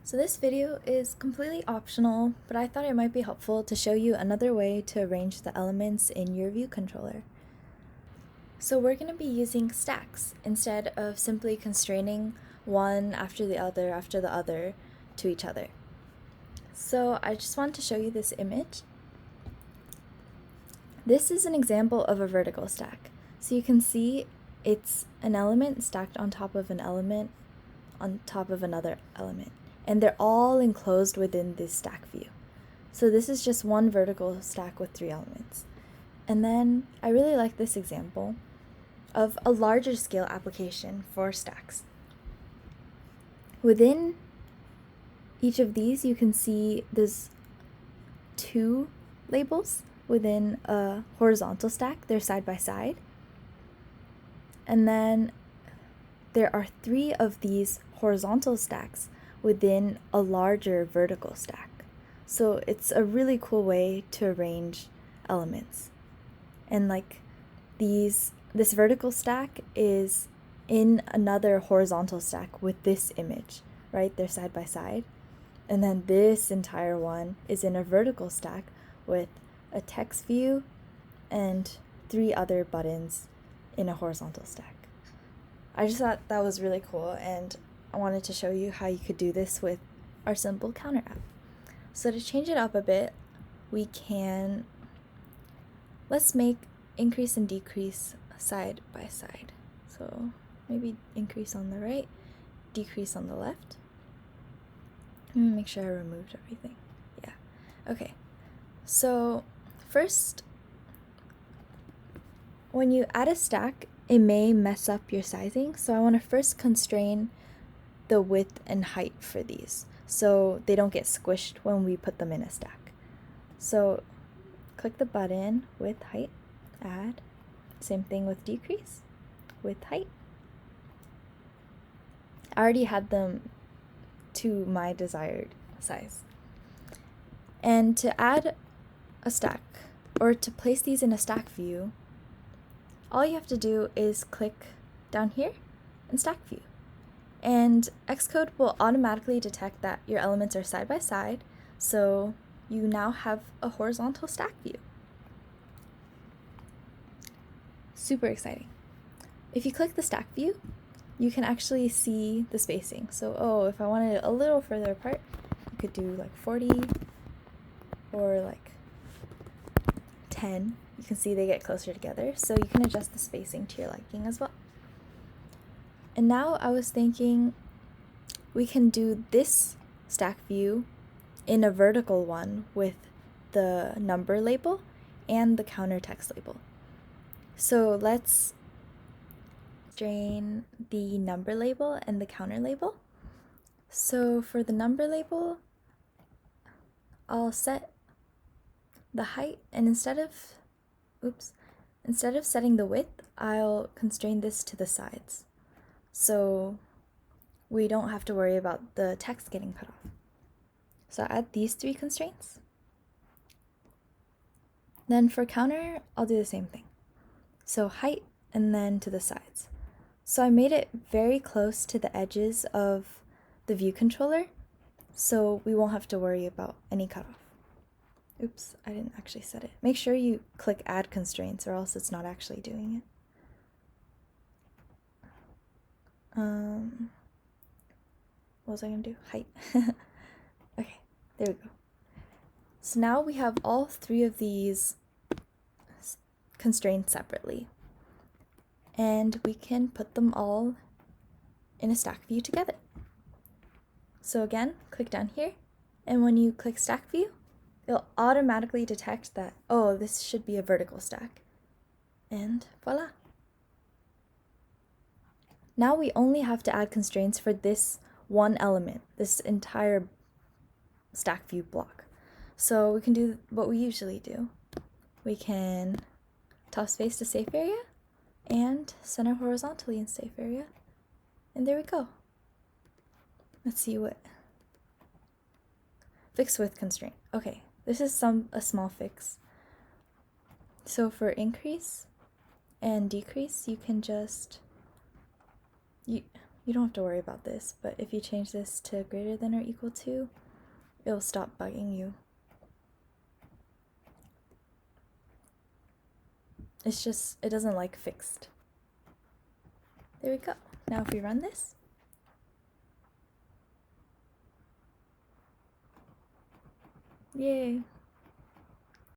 So this video is completely optional, but I thought it might be helpful to show you another way to arrange the elements in your view controller. So we're going to be using stacks instead of simply constraining one after the other to each other. So I just want to show you this image. This is an example of a vertical stack. So you can see it's an element stacked on top of an element on top of another element, and they're all enclosed within this stack view. So this is just one vertical stack with 3 elements. And then I really like this example of a larger scale application for stacks. Within each of these, you can see there's 2 labels within a horizontal stack. They're side by side. And then there are 3 of these horizontal stacks within a larger vertical stack. So it's a really cool way to arrange elements. And like this vertical stack is in another horizontal stack with this image, right? They're side by side. And then this entire one is in a vertical stack with a text view and 3 other buttons in a horizontal stack. I just thought that was really cool, and I wanted to show you how you could do this with our simple counter app. So to change it up a bit, let's make increase and decrease side by side. So maybe increase on the right, decrease on the left. Make sure I removed everything. Yeah. Okay. So first, when you add a stack, it may mess up your sizing. So I want to first constrain the width and height for these so they don't get squished when we put them in a stack. So click the button with height, add. Same thing with decrease, with height. I already had them to my desired size. And to add a stack, or to place these in a stack view, all you have to do is click down here in stack view. And Xcode will automatically detect that your elements are side by side, so you now have a horizontal stack view. Super exciting. If you click the stack view, you can actually see the spacing. So, if I wanted it a little further apart, you could do like 40 or like 10. You can see they get closer together, so you can adjust the spacing to your liking as well. And now I was thinking we can do this stack view in a vertical one with the number label and the counter text label. So let's strain the number label and the counter label. So for the number label, I'll set the height, and instead of setting the width, I'll constrain this to the sides. So we don't have to worry about the text getting cut off. So I add these 3 constraints. Then for counter, I'll do the same thing. So height and then to the sides. So I made it very close to the edges of the view controller, so we won't have to worry about any cutoff. Oops, I didn't actually set it. Make sure you click add constraints or else it's not actually doing it. What was I gonna do? Height. Okay, there we go. So now we have all 3 of these constraints separately, and we can put them all in a stack view together. So again, click down here, and when you click stack view, it'll automatically detect that, this should be a vertical stack. And voila. Now we only have to add constraints for this one element, this entire stack view block. So we can do what we usually do. We can toss space to safe area and center horizontally in safe area. And there we go. Let's see what. Fix with constraint. Okay, this is a small fix. So for increase and decrease, you can just you don't have to worry about this, but if you change this to greater than or equal to, it'll stop bugging you. It's just, it doesn't like fixed. There we go. Now if we run this, yay.